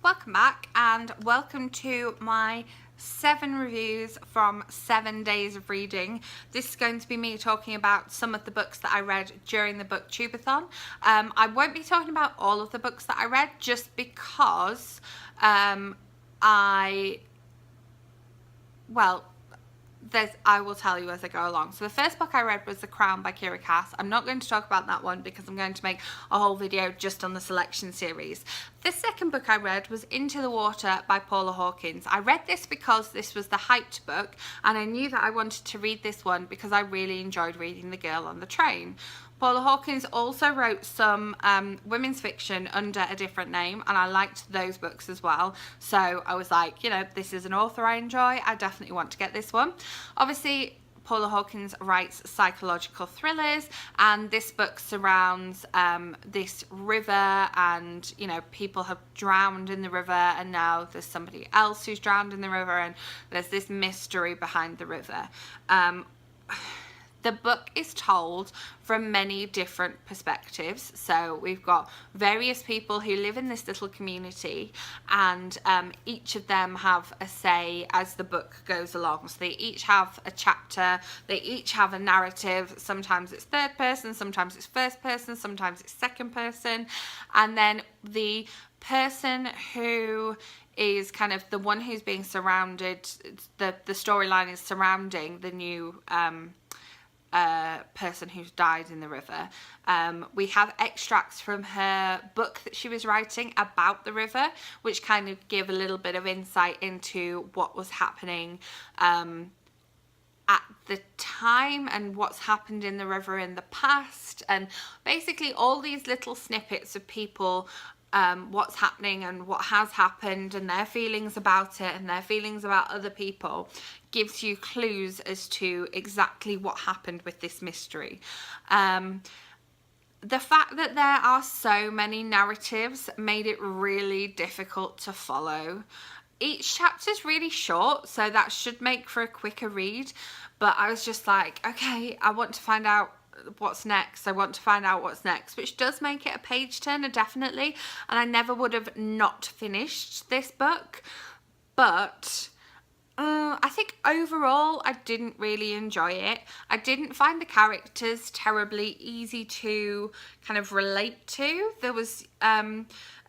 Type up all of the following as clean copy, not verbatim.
Welcome back and welcome to my 7 reviews from 7 days of reading. This is going to be me talking about some of the books that I read during the BookTubeAthon. I won't be talking about all of the books that I read just because I will tell you as I go along. So the first book I read was The Crown by Carrie. I'm not going to talk about that one because I'm going to make a whole video just on the selection series. The second book I read was Into the Water by Paula Hawkins. I read this because this was the hyped book and I knew that I wanted to read this one because I really enjoyed reading The Girl on the Train. Paula Hawkins also wrote some women's fiction under a different name, and I liked those books as well. So I was like, you know, this is an author I enjoy. I definitely want to get this one. Obviously, Paula Hawkins writes psychological thrillers, and this book surrounds this river, and you know, people have drowned in the river and now there's somebody else who's drowned in the river, and there's this mystery behind the river. The book is told from many different perspectives. So we've got various people who live in this little community, and each of them have a say as the book goes along. So they each have a chapter, they each have a narrative. Sometimes it's third person, sometimes it's first person, sometimes it's second person. And then the person who is kind of the one who's being surrounded, the storyline is surrounding the new person who's died in the river. We have extracts from her book that she was writing about the river, which kind of give a little bit of insight into what was happening at the time and what's happened in the river in the past, and basically all these little snippets of people, what's happening and what has happened and their feelings about it and their feelings about other people, gives you clues as to exactly what happened with this mystery. The fact that there are so many narratives made it really difficult to follow. Each chapter's really short, so that should make for a quicker read, but I was just like, okay, I want to find out what's next. I want to find out what's next, which does make it a page turner, definitely, and I never would have not finished this book. But I think overall I didn't really enjoy it. I didn't find the characters terribly easy to kind of relate to. There was a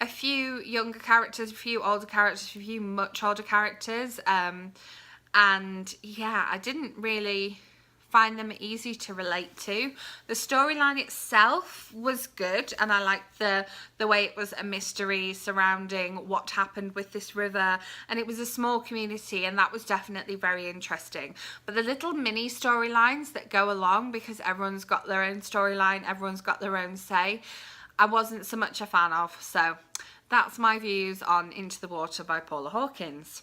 few younger characters, a few older characters, a few much older characters, and yeah, I didn't really find them easy to relate to. The storyline itself was good, and I liked the way it was a mystery surrounding what happened with this river, and it was a small community, and that was definitely very interesting. But the little mini storylines that go along, because everyone's got their own storyline, everyone's got their own say, I wasn't so much a fan of. So that's my views on Into the Water by Paula Hawkins.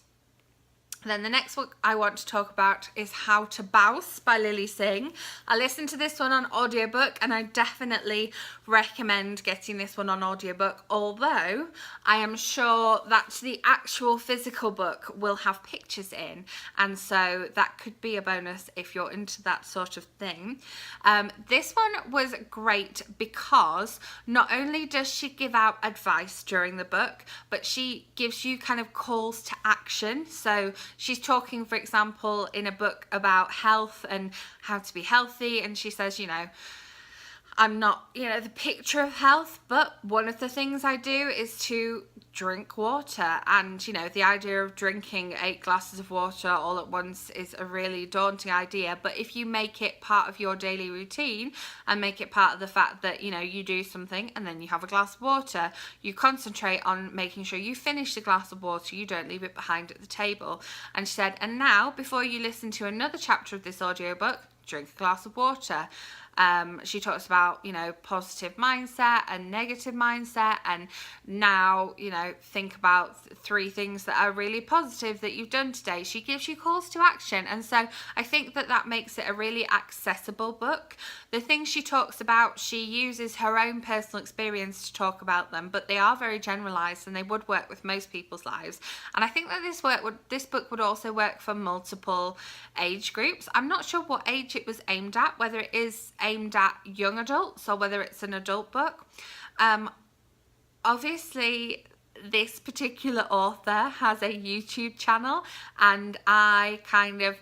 Then the next book I want to talk about is How to Bawse by Lilly Singh. I listened to this one on audiobook, and I definitely recommend getting this one on audiobook, although I am sure that the actual physical book will have pictures in, and so that could be a bonus if you're into that sort of thing. This one was great because not only does she give out advice during the book, but she gives you kind of calls to action. So she's talking, for example, in a book about health and how to be healthy, and she says, you know, I'm not, you know, the picture of health, but one of the things I do is to drink water. And, you know, the idea of drinking 8 glasses of water all at once is a really daunting idea. But if you make it part of your daily routine and make it part of the fact that, you know, you do something and then you have a glass of water, you concentrate on making sure you finish the glass of water, you don't leave it behind at the table. And she said, and now, before you listen to another chapter of this audiobook, drink a glass of water. She talks about, you know, positive mindset and negative mindset, and now, you know, think about 3 things that are really positive that you've done today. She gives you calls to action, and so I think that that makes it a really accessible book. The things she talks about, she uses her own personal experience to talk about them, but they are very generalized and they would work with most people's lives. And I think that this book would also work for multiple age groups. I'm not sure what age it was aimed at, whether it is aimed at young adults or whether it's an adult book. Obviously this particular author has a YouTube channel, and I kind of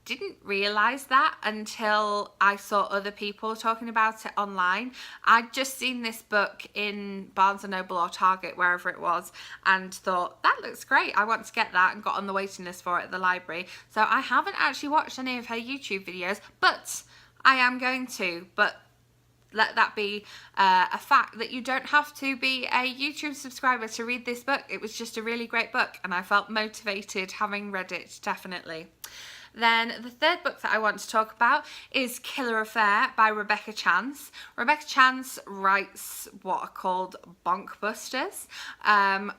didn't realize that until I saw other people talking about it online. I'd just seen this book in Barnes & Noble or Target, wherever it was, and thought, that looks great, I want to get that, and got on the waiting list for it at the library. So I haven't actually watched any of her YouTube videos, but I am going to. But let that be a fact that you don't have to be a YouTube subscriber to read this book. It was just a really great book, and I felt motivated having read it, definitely. Then the third book that I want to talk about is Killer Affair by Rebecca Chance. Rebecca Chance writes what are called bonkbusters,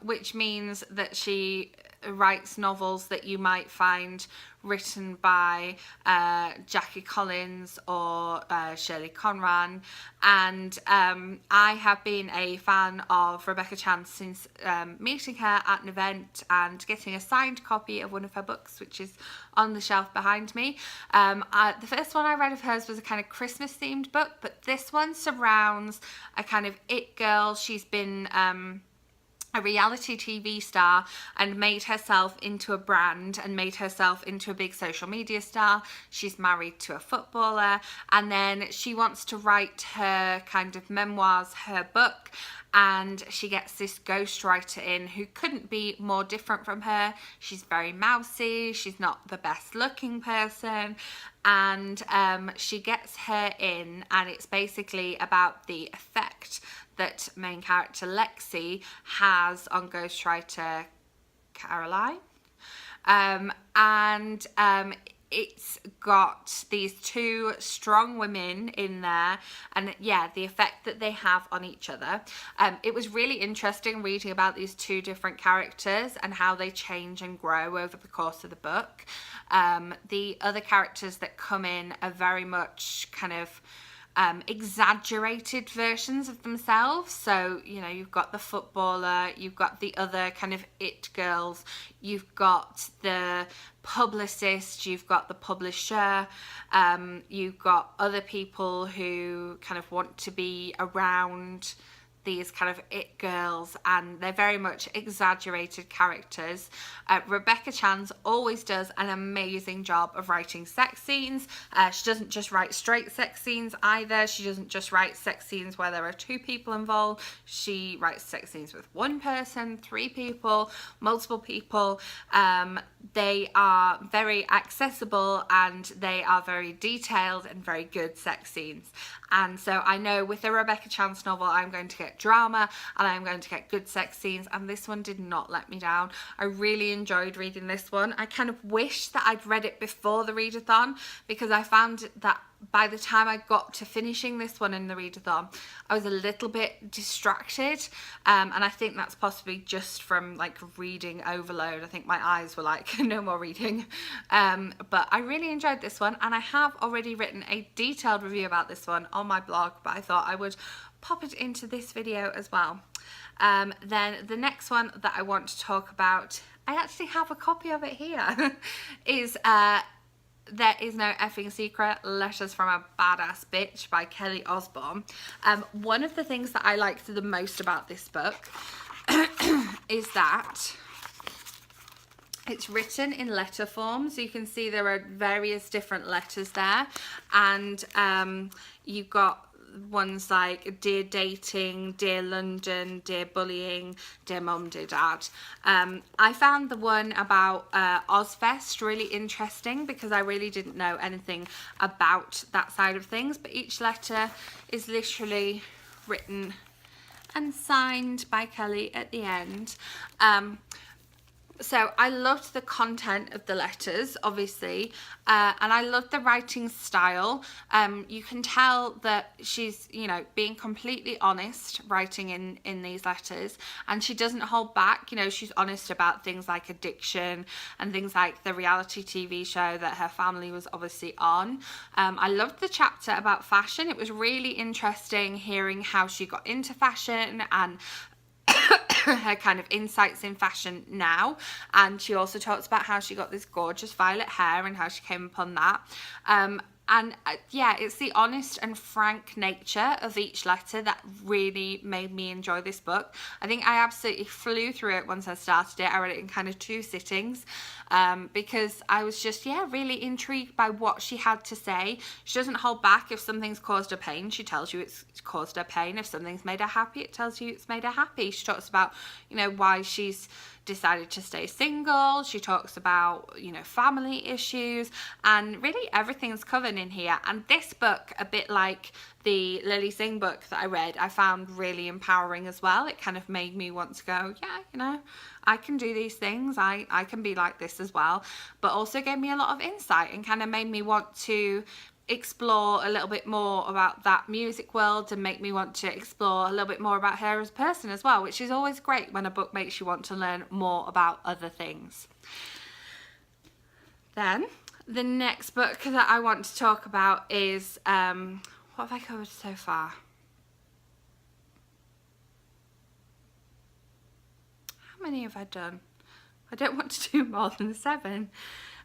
which means that she writes novels that you might find written by Jackie Collins or Shirley Conran, and I have been a fan of Rebecca Chance since meeting her at an event and getting a signed copy of one of her books, which is on the shelf behind me. The first one I read of hers was a kind of Christmas themed book, but this one surrounds a kind of it girl. She's been a reality TV star and made herself into a brand and made herself into a big social media star. She's married to a footballer, and then she wants to write her kind of memoirs, her book, and she gets this ghostwriter in who couldn't be more different from her. She's very mousy, she's not the best looking person, and she gets her in, and it's basically about the effect that main character Lexi has on ghostwriter Caroline. It's got these two strong women in there, and yeah, the effect that they have on each other. It was really interesting reading about these two different characters and how they change and grow over the course of the book. The other characters that come in are very much kind of exaggerated versions of themselves. So, you know, you've got the footballer, you've got the other kind of it girls, you've got the publicist, you've got the publisher, you've got other people who kind of want to be around these kind of it girls, and they're very much exaggerated characters. Rebecca Chance always does an amazing job of writing sex scenes. She doesn't just write straight sex scenes either. She doesn't just write sex scenes where there are two people involved. She writes sex scenes with one person, three people, multiple people. They are very accessible, and they are very detailed and very good sex scenes. And so I know with a Rebecca Chance novel, I'm going to get drama and I'm going to get good sex scenes, and this one did not let me down. I really enjoyed reading this one. I kind of wish that I'd read it before the readathon, because I found that by the time I got to finishing this one in the readathon, I was a little bit distracted, and I think that's possibly just from like reading overload. I think my eyes were like, no more reading. But I really enjoyed this one, and I have already written a detailed review about this one on my blog, but I thought I would pop it into this video as well. Then the next one that I want to talk about, I actually have a copy of it here, is There Is No Effing Secret, Letters from a Badass Bitch by Kelly Osbourne. One of the things that I liked the most about this book is that it's written in letter form. So you can see there are various different letters there, and you've got ones like Dear Dating, Dear London, Dear Bullying, Dear Mum, Dear Dad. I found the one about Ozfest really interesting, because I really didn't know anything about that side of things, but each letter is literally written and signed by Kelly at the end. So I loved the content of the letters, obviously, and I loved the writing style. You can tell that she's, you know, being completely honest writing in these letters, and she doesn't hold back. You know, she's honest about things like addiction and things like the reality TV show that her family was obviously on. I loved the chapter about fashion. It was really interesting hearing how she got into fashion and her kind of insights in fashion now, and she also talks about how she got this gorgeous violet hair and how she came upon that. yeah, it's the honest and frank nature of each letter that really made me enjoy this book. I think I absolutely flew through it once I started it. I read it in kind of 2 sittings because I was just, yeah, really intrigued by what she had to say. She doesn't hold back. If something's caused her pain, she tells you it's caused her pain. If something's made her happy, it tells you it's made her happy. She talks about, you know, why she's decided to stay single. She talks about, you know, family issues, and really everything's covered in here. And this book, a bit like the Lilly Singh book that I read, I found really empowering as well. It kind of made me want to go, yeah, you know, I can do these things. I can be like this as well. But also gave me a lot of insight and kind of made me want to explore a little bit more about that music world, and make me want to explore a little bit more about her as a person as well, which is always great when a book makes you want to learn more about other things. Then the next book that I want to talk about is what have I covered so far? How many have I done? I don't want to do more than 7.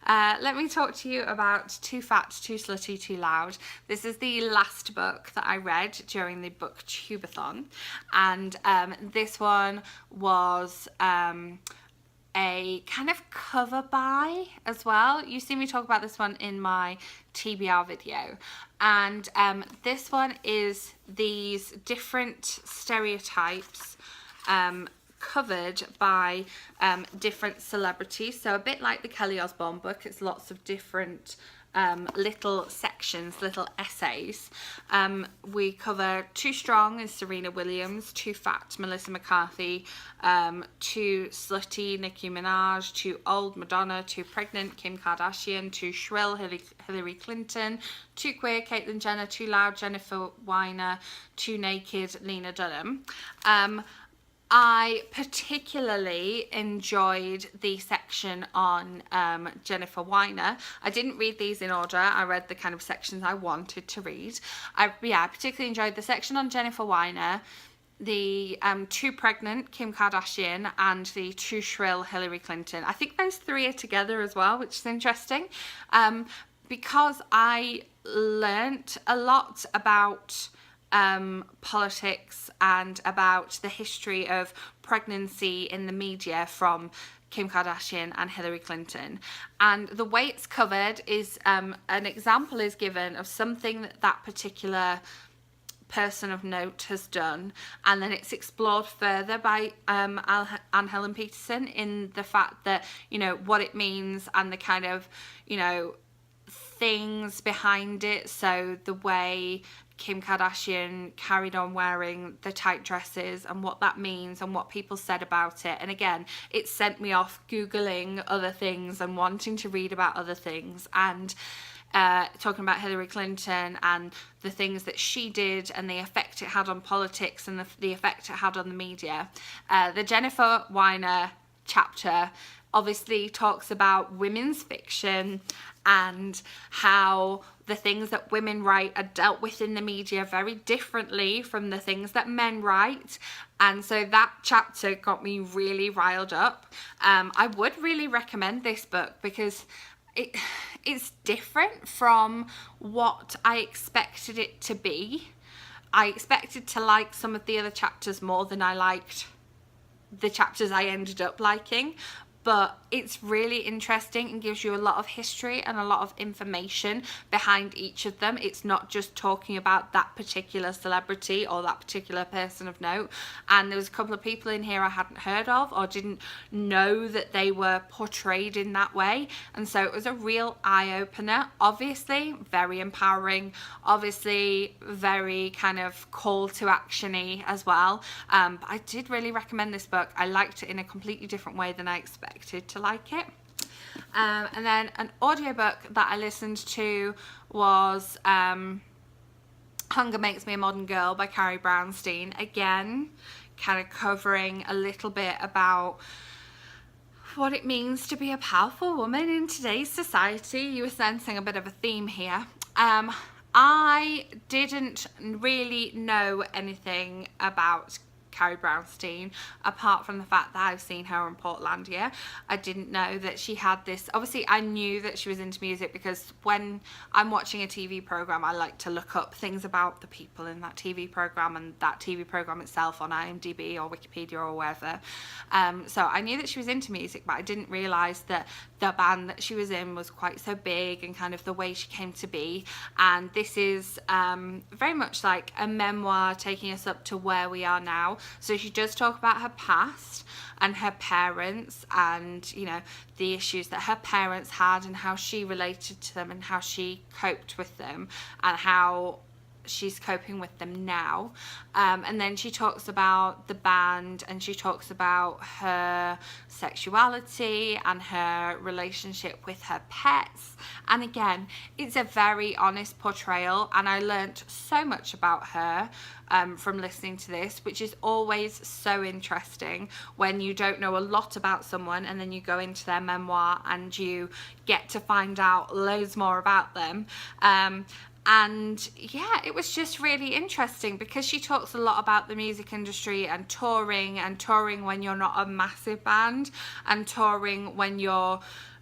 Let me talk to you about Too Fat, Too Slutty, Too Loud. This is the last book that I read during the BookTubeAthon, and this one was a kind of cover by as well. You see me talk about this one in my TBR video, and this one is these different stereotypes covered by different celebrities. So a bit like the Kelly Osbourne book, it's lots of different little sections, little essays. We cover Too Strong is Serena Williams, Too Fat Melissa McCarthy, Too Slutty Nicki Minaj, Too Old Madonna, Too Pregnant Kim Kardashian, Too Shrill Hillary Clinton, Too Queer Caitlyn Jenner, Too Loud Jennifer Weiner, Too Naked Lena Dunham. I particularly enjoyed the section on Jennifer Weiner. I didn't read these in order. I read the kind of sections I wanted to read. I particularly enjoyed the section on Jennifer Weiner, the Too Pregnant Kim Kardashian, and the Too Shrill Hillary Clinton. I think those 3 are together as well, which is interesting, because I learnt a lot about politics and about the history of pregnancy in the media from Kim Kardashian and Hillary Clinton. And the way it's covered is an example is given of something that particular person of note has done, and then it's explored further by Helen Peterson in the fact that, you know, what it means and the kind of, you know, things behind it. So the way Kim Kardashian carried on wearing the tight dresses and what that means and what people said about it. And again, it sent me off Googling other things and wanting to read about other things, and talking about Hillary Clinton and the things that she did and the effect it had on politics and the effect it had on the media. The Jennifer Weiner chapter obviously talks about women's fiction and how the things that women write are dealt with in the media very differently from the things that men write. And so that chapter got me really riled up. I would really recommend this book because it's different from what I expected it to be. I expected to like some of the other chapters more than I liked the chapters I ended up liking. But it's really interesting and gives you a lot of history and a lot of information behind each of them. It's not just talking about that particular celebrity or that particular person of note. And there was a couple of people in here I hadn't heard of or didn't know that they were portrayed in that way. And so it was a real eye-opener. Obviously, very empowering. Obviously, very kind of call to action-y as well. But I did really recommend this book. I liked it in a completely different way than I expected to like it. And then an audiobook that I listened to was Hunger Makes Me a Modern Girl by Carrie Brownstein. Again, kind of covering a little bit about what it means to be a powerful woman in today's society. You were sensing a bit of a theme here. I didn't really know anything about Carrie Brownstein, apart from the fact that I've seen her in Portlandia. I didn't know that she had this. Obviously I knew that she was into music because when I'm watching a TV program I like to look up things about the people in that TV program and that TV program itself on IMDb or Wikipedia or wherever. So I knew that she was into music, but I didn't realise that the band that she was in was quite so big and kind of the way she came to be. And this is very much like a memoir taking us up to where we are now. So she does talk about her past and her parents and, you know, the issues that her parents had and how she related to them and how she coped with them and how she's coping with them now. And then she talks about the band and she talks about her sexuality and her relationship with her pets. And again, it's a very honest portrayal, and I learnt so much about her from listening to this, which is always so interesting when you don't know a lot about someone and then you go into their memoir and you get to find out loads more about them. And yeah, it was just really interesting because she talks a lot about the music industry and touring when you're not a massive band and touring when you're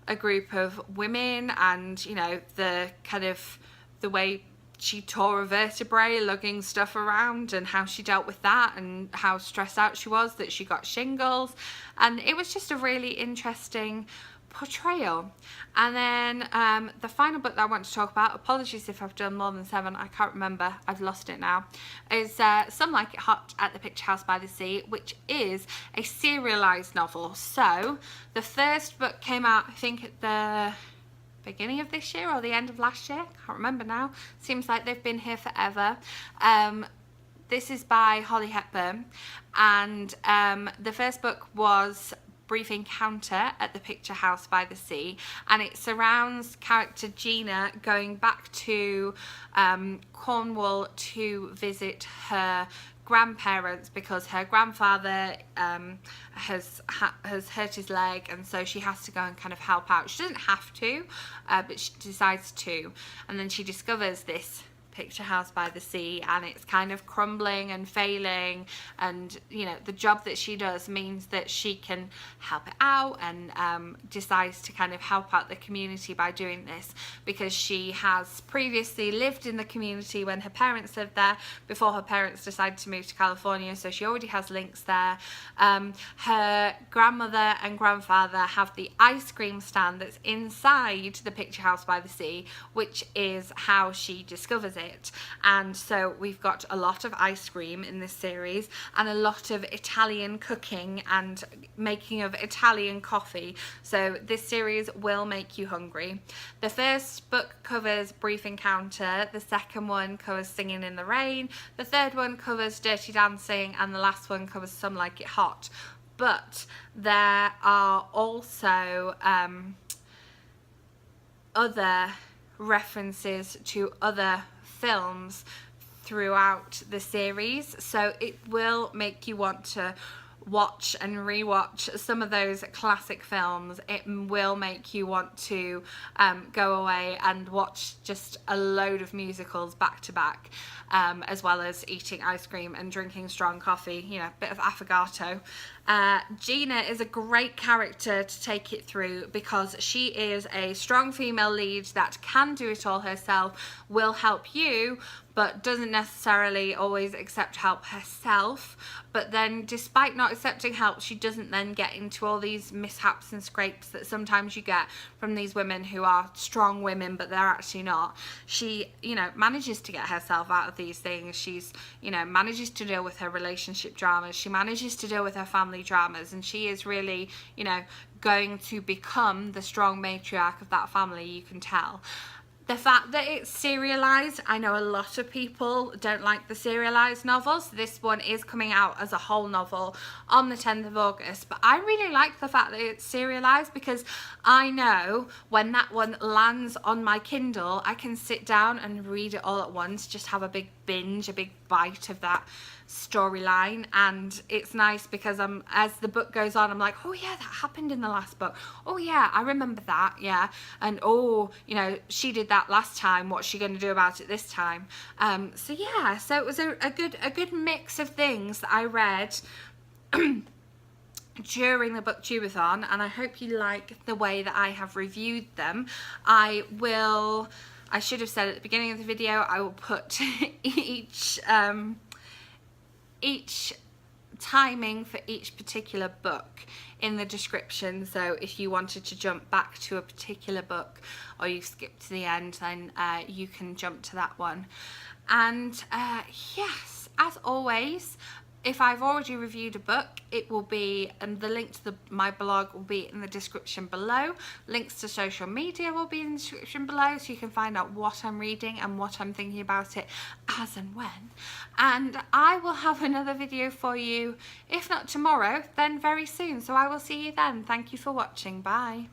a group of women, and, you know, the kind of the way she tore a vertebrae lugging stuff around and how she dealt with that and how stressed out she was that she got shingles. And it was just a really interesting portrayal. And then the final book that I want to talk about, apologies if I've done more than 7, I can't remember, I've lost it now, is Some Like It Hot at the Picture House by the Sea, which is a serialized novel. So the first book came out, I think, at the beginning of this year or the end of last year, can't remember now, seems like they've been here forever. This is by Holly Hepburn, and the first book was Brief Encounter at the Picture House by the Sea, and it surrounds character Gina going back to Cornwall to visit her grandparents because her grandfather has hurt his leg, and so she has to go and kind of help out. She doesn't have to, but she decides to, and then she discovers this Picture House by the Sea, and it's kind of crumbling and failing, and, you know, the job that she does means that she can help it out, and decides to kind of help out the community by doing this because she has previously lived in the community when her parents lived there before her parents decided to move to California, so she already has links there. Her grandmother and grandfather have the ice cream stand that's inside the Picture House by the Sea, which is how she discovers it. And so we've got a lot of ice cream in this series and a lot of Italian cooking and making of Italian coffee, so this series will make you hungry. The first book covers Brief Encounter, the second one covers Singing in the Rain, the third one covers Dirty Dancing, and the last one covers Some Like It Hot. But there are also other references to other films throughout the series, so it will make you want to watch and rewatch some of those classic films. It will make you want to go away and watch just a load of musicals back to back, as well as eating ice cream and drinking strong coffee, you know, a bit of affogato. Gina is a great character to take it through because she is a strong female lead that can do it all herself, will help you, but doesn't necessarily always accept help herself. But then despite not accepting help, she doesn't then get into all these mishaps and scrapes that sometimes you get from these women who are strong women but they're actually not. She, you know, manages to get herself out of these things. She's, you know, manages to deal with her relationship dramas. She manages to deal with her family dramas, and she is really, you know, going to become the strong matriarch of that family, you can tell. The fact that it's serialized, I know a lot of people don't like the serialized novels. This one is coming out as a whole novel on the 10th of August, but I really like the fact that it's serialized because I know when that one lands on my Kindle, I can sit down and read it all at once, just have a big binge, a big bite of that storyline. And it's nice because as the book goes on, I'm like, oh yeah, that happened in the last book, oh yeah, I remember that, yeah, and oh, you know, she did that that last time, what's she going to do about it this time? So yeah, so it was a good mix of things that I read during the BookTubeAthon, and I hope you like the way that I have reviewed them. I should have said at the beginning of the video, I will put each timing for each particular book in the description, so if you wanted to jump back to a particular book or you skipped to the end, then you can jump to that one. And yes, as always, if I've already reviewed a book, it will be, and the link to my blog will be in the description below. Links to social media will be in the description below, so you can find out what I'm reading and what I'm thinking about it as and when. And I will have another video for you, if not tomorrow, then very soon. So I will see you then. Thank you for watching. Bye.